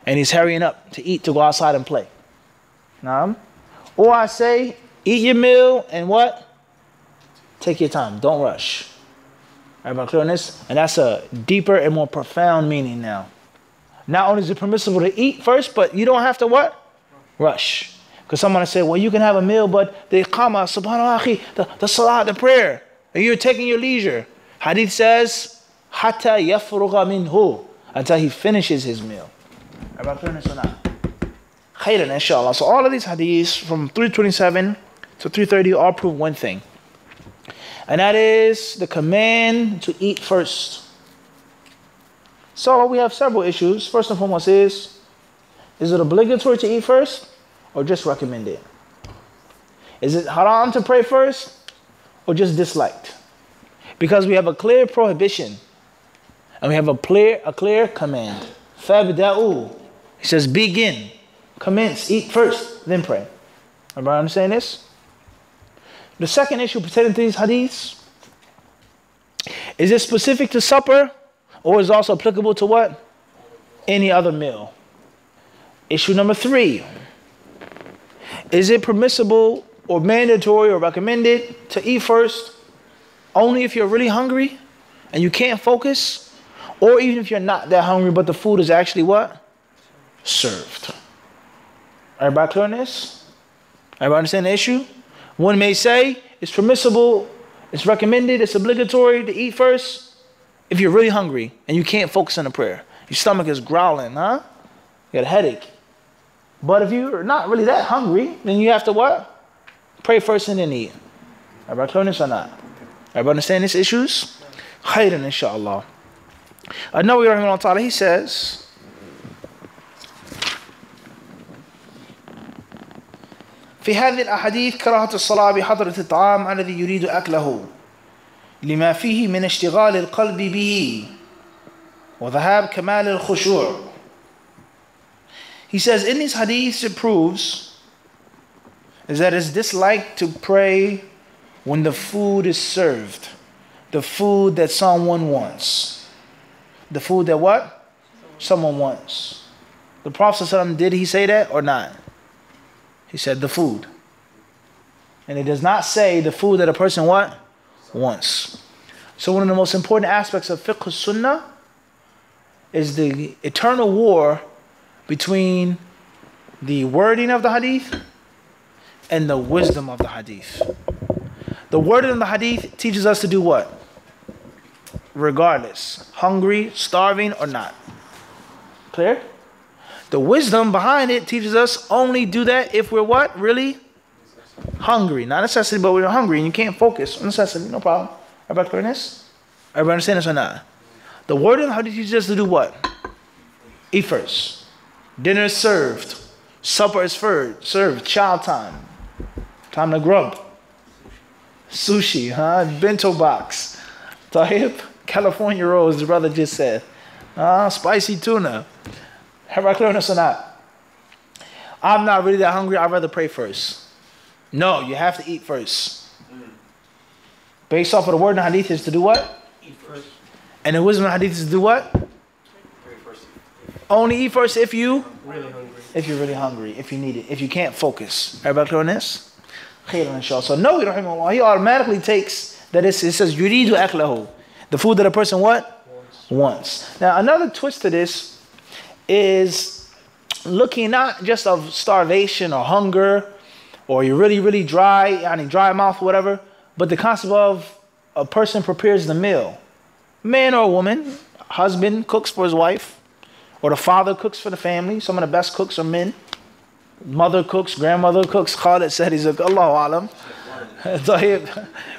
And he's hurrying up to eat to go outside and play. Or I say, eat your meal and what? Take your time. Don't rush. Everybody clear on this? And that's a deeper and more profound meaning now. Not only is it permissible to eat first, but you don't have to what? Rush. Because someone say, well, you can have a meal, but the iqamah, subhanallah, the salah, the prayer, and you're taking your leisure. Hadith says, hatta yafruga minhu, until he finishes his meal. Everybody clear on this or not? Khairan, inshallah. So all of these hadiths from 327 to 330 all prove one thing. And that is the command to eat first. So we have several issues. First and foremost is it obligatory to eat first or just recommended? Is it haram to pray first or just disliked? Because we have a clear prohibition and we have a clear command. Fabda'u. He says begin. Commence, eat first, then pray. Everybody understand this? The second issue pertaining to these hadiths, is it specific to supper or is it also applicable to what? Any other meal. Issue number 3, is it permissible or mandatory or recommended to eat first only if you're really hungry and you can't focus, or even if you're not that hungry but the food is actually what? Served. Everybody clear on this? Everybody understand the issue? One may say it's permissible, it's recommended, it's obligatory to eat first if you're really hungry and you can't focus on the prayer. Your stomach is growling, huh? You got a headache. But if you're not really that hungry, then you have to what? Pray first and then eat. Everybody clear on this or not? Everybody understand these issues? Khairan, inshallah. An-Nawawi rahimahullah ta'ala, he says, في هذه الأحاديث كراهة الصلاة بحضرة الطعام الذي يريد أكله لما فيه من اشتغال القلب به وذهاب كمال الخشوع. He says in these hadiths it proves is that it's disliked to pray when the food is served, the food that someone wants. The food that what? Someone wants. The Prophet ﷺ, did he say that or not? He said the food. And it does not say the food that a person what? Wants. So one of the most important aspects of fiqh sunnah is the eternal war between the wording of the hadith and the wisdom of the hadith. The wording of the hadith teaches us to do what? Regardless, hungry, starving, or not. Clear? The wisdom behind it teaches us only do that if we're what? Really hungry. Not necessity, but we're hungry and you can't focus. Necessity, no problem. Everybody clear this? Everybody understand this or not? The word of the hadith teaches us to do what? Eat first. Dinner is served. Supper is served. Child time. Time to grub. Sushi, huh? Bento box. Tahib. California rolls, the brother just said. Spicy tuna. Have I clear on this or not? I'm not really that hungry. I'd rather pray first. No, you have to eat first. Based off of the word in the hadith is to do what? Eat first. And the wisdom of the hadith is to do what? Pray first. Only eat first if you? Really hungry. If you're really hungry, if you need it, if you can't focus. Everybody clear on this? Khairan inshallah. So Nawawi rahimahullah, he automatically takes that it says yuridu aklahu. The food that a person what? Wants. Now another twist to this is looking not just of starvation or hunger or you're really, really dry, I mean dry mouth, whatever, but the concept of a person prepares the meal. Man or woman, husband cooks for his wife, or the father cooks for the family. Some of the best cooks are men. Mother cooks, grandmother cooks. Khalid said, he's like, Allahu alam.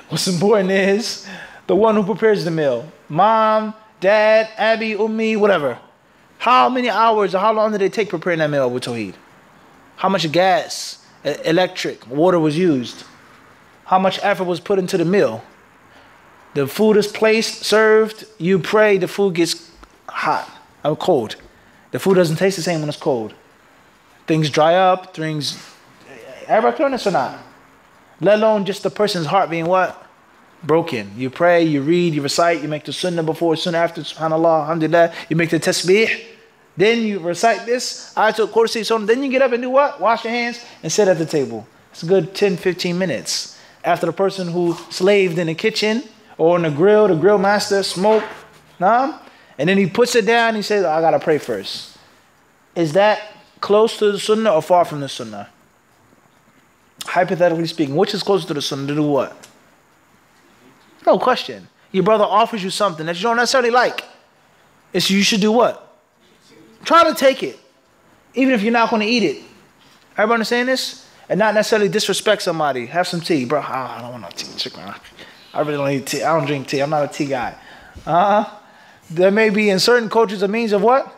What's important is the one who prepares the meal. Mom, dad, Abby, Ummi, whatever. How many hours or how long did it take preparing that meal with Tawheed? How much gas, electric, water was used? How much effort was put into the meal? The food is placed, served, you pray, the food gets hot or cold. The food doesn't taste the same when it's cold. Things dry up, everybody clear on this or not? Let alone just the person's heart being what? Broken. You pray, you read, you recite, you make the sunnah before, sunnah after, subhanallah, alhamdulillah, you make the tasbih, then you recite this, ayatul kursi, so then you get up and do what? Wash your hands and sit at the table. It's a good 10, 15 minutes. After the person who slaved in the kitchen or in the grill master smoked, and then he puts it down and he says, I gotta pray first. Is that close to the sunnah or far from the sunnah? Hypothetically speaking, which is closer to the sunnah to do what? No question. Your brother offers you something that you don't necessarily like. You should do what? Try to take it. Even if you're not going to eat it. Everybody understand this? And not necessarily disrespect somebody. Have some tea. Bro, I don't want no tea. I really don't eat tea. I don't drink tea. I'm not a tea guy. There may be in certain cultures a means of what?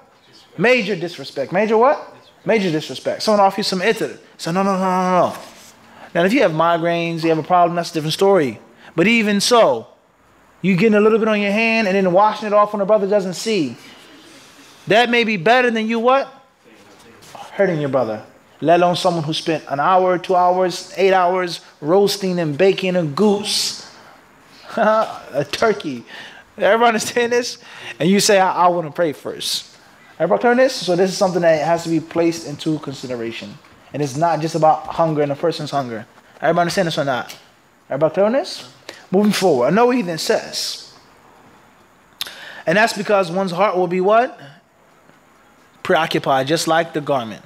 Major disrespect. Major what? Major disrespect. Someone offers you some itar. So no. Now if you have migraines, you have a problem, that's a different story. But even so, you getting a little bit on your hand and then washing it off when the brother doesn't see. That may be better than you what? Hurting your brother. let alone someone who spent an hour, 2 hours, 8 hours roasting and baking a goose, a turkey. Everybody understand this? And you say, I want to pray first. Everybody clear on this? So this is something that has to be placed into consideration. And it's not just about hunger and a person's hunger. Everybody understand this or not? Everybody clear on this? Moving forward. I know he then says. And that's because one's heart will be what? Preoccupied, just like the garment.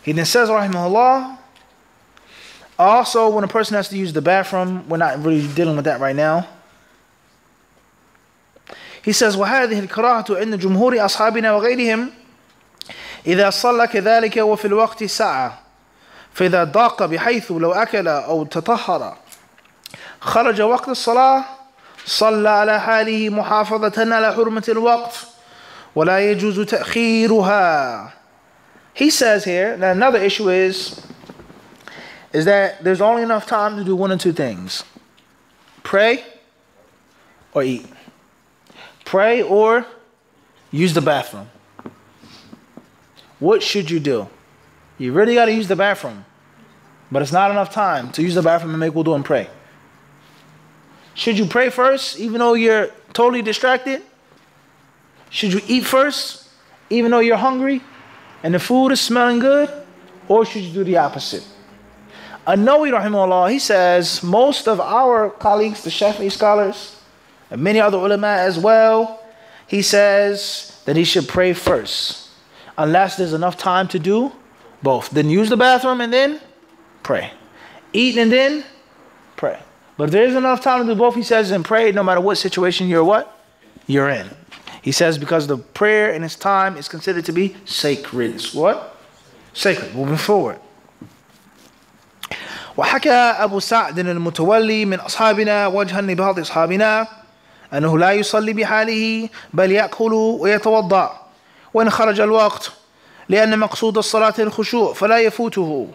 He then says, rahimahullah, also when a person has to use the bathroom, we're not really dealing with that right now. He says, وَهَذِهِ الْكَرَاهَةُ عِنْدَ جُمْهُورِ أَصْحَابِنَا وَغَيْرِهِمْ إِذَا صَلَّ كَذَلِكَ وَفِي الْوَقْتِ سَاعَةً فإذا ضاق بحيث لو أكل أو تطهر خرج وقت الصلاة صلى على حاله محافظة على حرمة الوقت ولا يجوز تأخيرها. He says here, now another issue is that there's only enough time to do one of two things. Pray or eat. Pray or use the bathroom. What should you do? You really got to use the bathroom, but it's not enough time to use the bathroom and make wudu and pray. Should you pray first, even though you're totally distracted? Should you eat first, even though you're hungry and the food is smelling good? Or should you do the opposite? An-Nawawi rahimahullah, he says, most of our colleagues, the Shafi'i scholars, and many other ulama as well, he says that he should pray first, unless there's enough time to do both. Then use the bathroom and then pray. Eat and then pray. But if there is enough time to do both, he says, and pray no matter what situation you're what? You're in. He says because the prayer in its time is considered to be sacred. It's what? Sacred. Moving forward. وحكى أبو سعد المتولي من أصحابنا وجها لبعض أصحابنا أنه لا يصلي بحاله بل يأكل ويتوضأ وإن خرج الوقت لأن مقصود الصلاة الخشوع فلا يفوته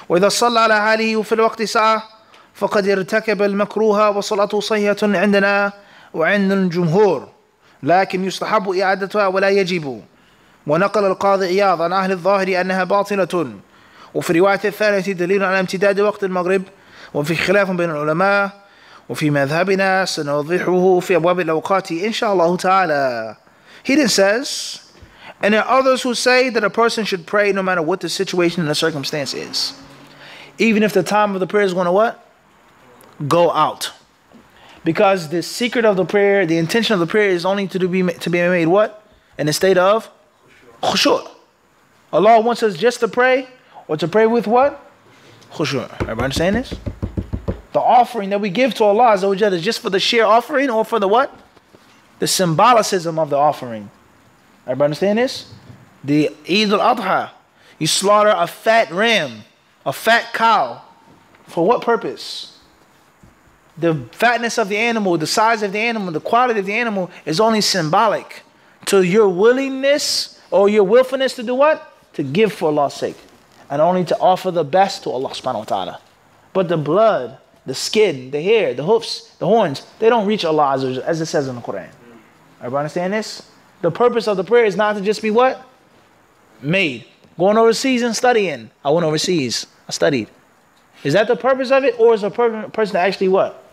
وإذا صلى على حاله وفي الوقت ساعة فقد ارتكب المكروه وصلاته صحيحة عندنا وعند الجمهور لكن يستحب إعادتها ولا يجب. ونقل القاضي عياض عن أهل الظاهر أنها باطلة وفي رواية الثالثة دليل على امتداد وقت المغرب وفي خلاف بين العلماء وفي مذهبنا سنوضحه في أبواب الأوقات إن شاء الله تعالى. He then says, and there are others who say that a person should pray no matter what the situation and the circumstance is. Even if the time of the prayer is going to what? Go out. Because the secret of the prayer, the intention of the prayer is only to be made what? In a state of khushu'. Allah wants us just to pray or to pray with what? Khushu'. Everybody understand this? The offering that we give to Allah is just for the sheer offering or for the what? The symbolicism of the offering. Everybody understand this? The Eid al-Adha, you slaughter a fat ram, a fat cow. For what purpose? The fatness of the animal, the size of the animal, the quality of the animal is only symbolic to your willingness or your willfulness to do what? To give for Allah's sake. And only to offer the best to Allah subhanahu wa ta'ala. But the blood, the skin, the hair, the hoofs, the horns, they don't reach Allah as it says in the Quran. Everybody understand this? The purpose of the prayer is not to just be what? Made. Going overseas and studying. I went overseas. I studied. Is that the purpose of it? Or is the person to actually what?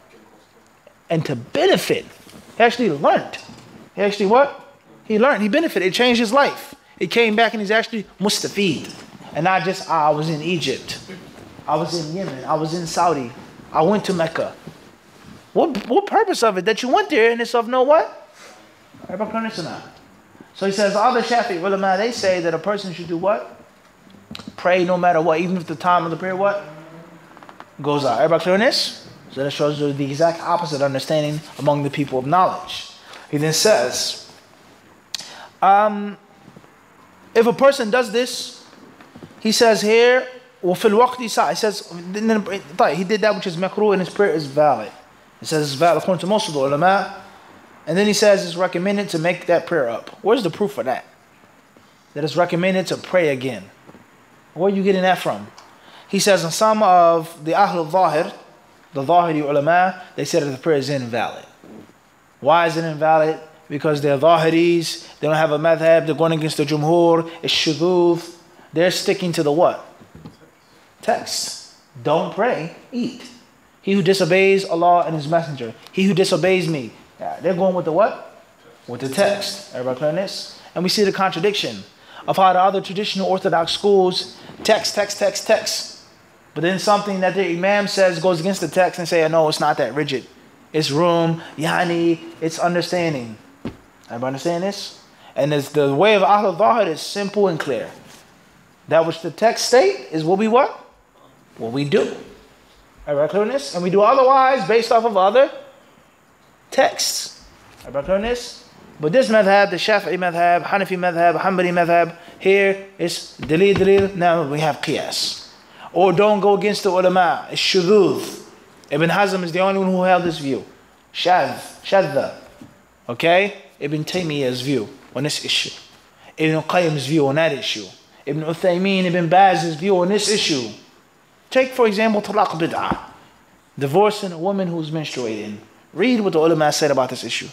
And to benefit. He actually learned. He actually what? He learned. He benefited. It changed his life. He came back and he's actually mustafid. And not just, I was in Egypt. I was in Yemen. I was in Saudi. I went to Mecca. What purpose of it? That you went there and it's of no what? So he says, all the Shafi'i ulama, they say that a person should do what? Pray no matter what, even if the time of the prayer what? Goes out. Everybody clear on this? So that shows you the exact opposite understanding among the people of knowledge. He then says, if a person does this, he says here, وفي الوقت ساعة. He says, he did that which is makruh and his prayer is valid. He says it's valid according to most of the ulama. And then he says it's recommended to make that prayer up. Where's the proof for that? That it's recommended to pray again. Where are you getting that from? He says in some of the Ahl al-Zahir, the Zahiri ulama, they said that the prayer is invalid. Why is it invalid? Because they're Zahiris, they don't have a madhab, they're going against the Jumhur, it's shudud, They're sticking to the what? Text. Don't pray, eat. He who disobeys Allah and His Messenger. He who disobeys me. Yeah, they're going with the what? With the text. Everybody clear on this? And we see the contradiction of how the other traditional Orthodox schools text. But then something that the Imam says goes against the text and say, no, it's not that rigid. It's room, yani, it's understanding. Everybody understand this? And it's the way of Ahl al-Zahir is simple and clear. That which the text state is what we what? What we do. Everybody clear on this? And we do otherwise based off of other texts. Everybody clear on this? But this madhab, the Shafi'i madhab, Hanafi madhab, Hanbali madhab, here is dalil. Now we have qiyas. Or don't go against the ulama. It's shudud. Ibn Hazm is the only one who held this view. Shadda. Okay? Ibn Taymiyyah's view on this issue. Ibn Qayyim's view on that issue. Ibn Uthaymeen, Ibn Baz's view on this issue. Take, for example, talaq bid'ah. Divorcing a woman who's menstruating. Read what the ulama said about this issue.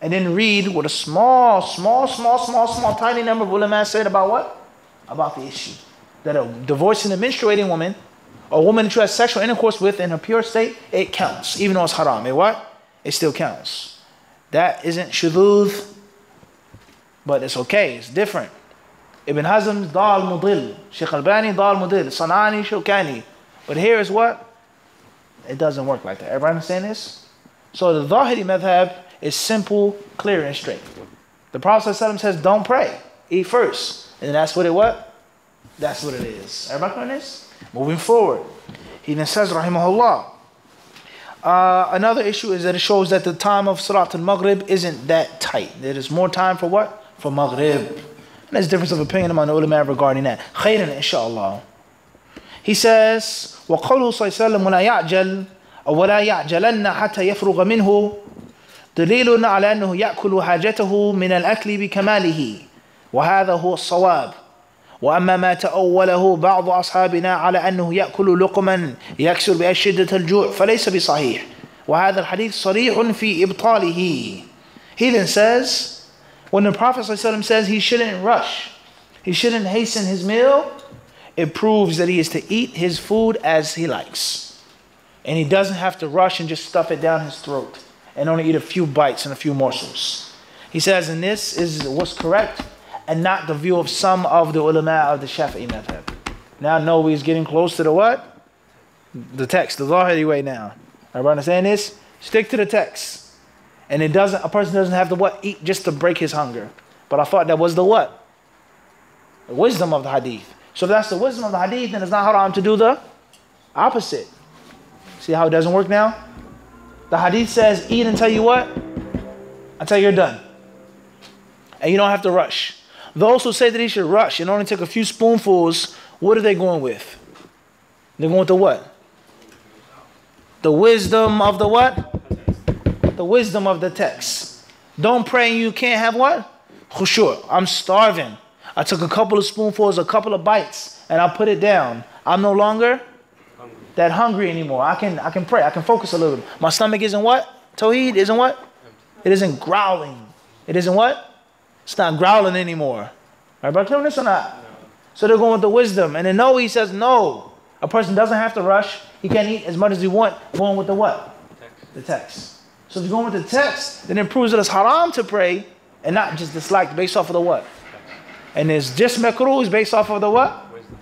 And then read what a small, tiny number of ulama said about what? About the issue. That a divorcing a menstruating woman, a woman that you have sexual intercourse with in her pure state, it counts. Even though it's haram. It what? It still counts. That isn't shudud, but it's okay. It's different. Ibn Hazm, Dal Mudil. Sheikh Albani, Dal Mudil. Sanani, Shawkani. But here is what? It doesn't work like that. Everybody understand this? So the Zahiri madhab is simple, clear, and straight. The Prophet ﷺ says, don't pray. Eat first. And that's what it what? That's what it is. Everybody know this? Moving forward. He then says, rahimahullah. Another issue is that it shows that the time of Salat al-Maghrib isn't that tight. There is more time for what? For Maghrib. And there's a difference of opinion among the ulama regarding that. Khairan, inshallah. He says, وَقَوْلُهُ صَلَّى اللَّهُ عَلَيْهِ وَسَلَّمَ وَلَا يَعْجَلَنَّ حَتَّى يَفْرُغَ مِنْهُ دليل على أنه يأكل حاجته من الأكل بكماله وهذا هو الصواب وأما ما تأوله بعض أصحابنا على أنه يأكل لقما يكسر بها شدة الجوع فليس بصحيح وهذا الحديث صريح في إبطاله. He then says, when the Prophet ﷺ says he shouldn't rush, he shouldn't hasten his meal, it proves that he is to eat his food as he likes. And he doesn't have to rush and just stuff it down his throat and only eat a few bites and a few morsels. He says, and this is what's correct and not the view of some of the ulama of the Shafi'i madhab. Now know he's getting close to the what? The text, the Zahiri way now. Everybody understand this? Stick to the text. And it doesn't, a person doesn't have to what? Eat just to break his hunger. But I thought that was the what? The wisdom of the hadith. So if that's the wisdom of the hadith, then it's not haram to do the opposite. See how it doesn't work now? The hadith says, eat until you what? Until you're done. And you don't have to rush. Those who say that he should rush and only take a few spoonfuls, what are they going with? They're going with the what? The wisdom of the what? The wisdom of the text. Don't pray and you can't have what? Khushu'. I'm starving. I took a couple of spoonfuls, a couple of bites, and I put it down. I'm no longer that hungry anymore. I can pray. I can focus a little. My stomach isn't what? Tawheed isn't what? It isn't growling. It isn't what? It's not growling anymore. Everybody clear on this or not? So they're going with the wisdom. And then no, he says no. A person doesn't have to rush. He can eat as much as he wants. Going with the what? The text. So if you're going with the text, then it proves that it's haram to pray and not just disliked based off of the what? And it's just makruh is based off of the what? Wisdom.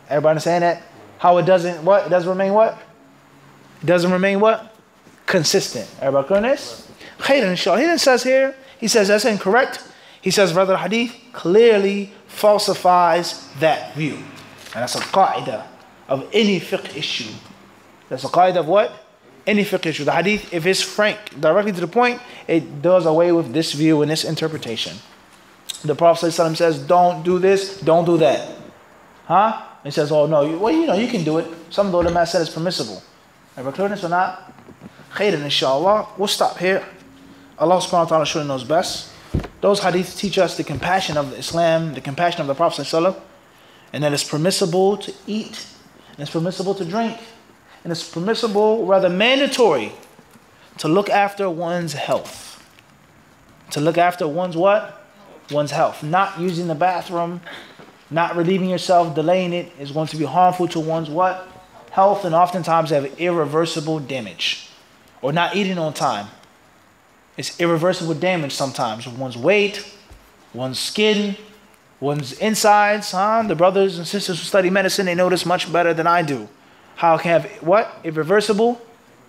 Everybody understand that? How it doesn't what? It doesn't remain what? It doesn't remain what? Consistent. Everybody clear on this? Khairan inshallah. He then says here, he says that's incorrect. He says rather the hadith clearly falsifies that view. And that's a qaida of any fiqh issue. That's a qaida of what? Any fiqh issue. The hadith, if it's frank, directly to the point, it does away with this view and this interpretation. The Prophet ﷺ says, don't do this, don't do that. Huh? He says, oh no, you can do it. Some of the ulama said it's permissible. Ever clear this or not? Khairan inshallah. We'll stop here. Allah subhanahu wa ta'ala surely knows best. Those hadiths teach us the compassion of Islam, the compassion of the Prophet ﷺ, and that it's permissible to eat, and it's permissible to drink, and it's permissible, rather mandatory, to look after one's health. To look after one's what? One's health. Not using the bathroom Not relieving yourself, delaying it, is going to be harmful to one's what? Health, and oftentimes have irreversible damage. Or not eating on time. It's irreversible damage sometimes. One's weight, one's skin, one's insides. The brothers and sisters who study medicine, they know this much better than I do. How it can have what? Irreversible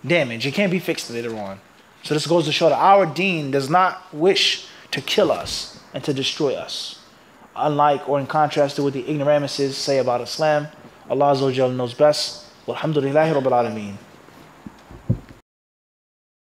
damage. It can't be fixed later on. So this goes to show that our deen does not wish to kill us and to destroy us. Unlike or in contrast to what the ignoramuses say about Islam, Allah Azza wa Jalla knows best. Walhamdulillahi Rabbil Alameen.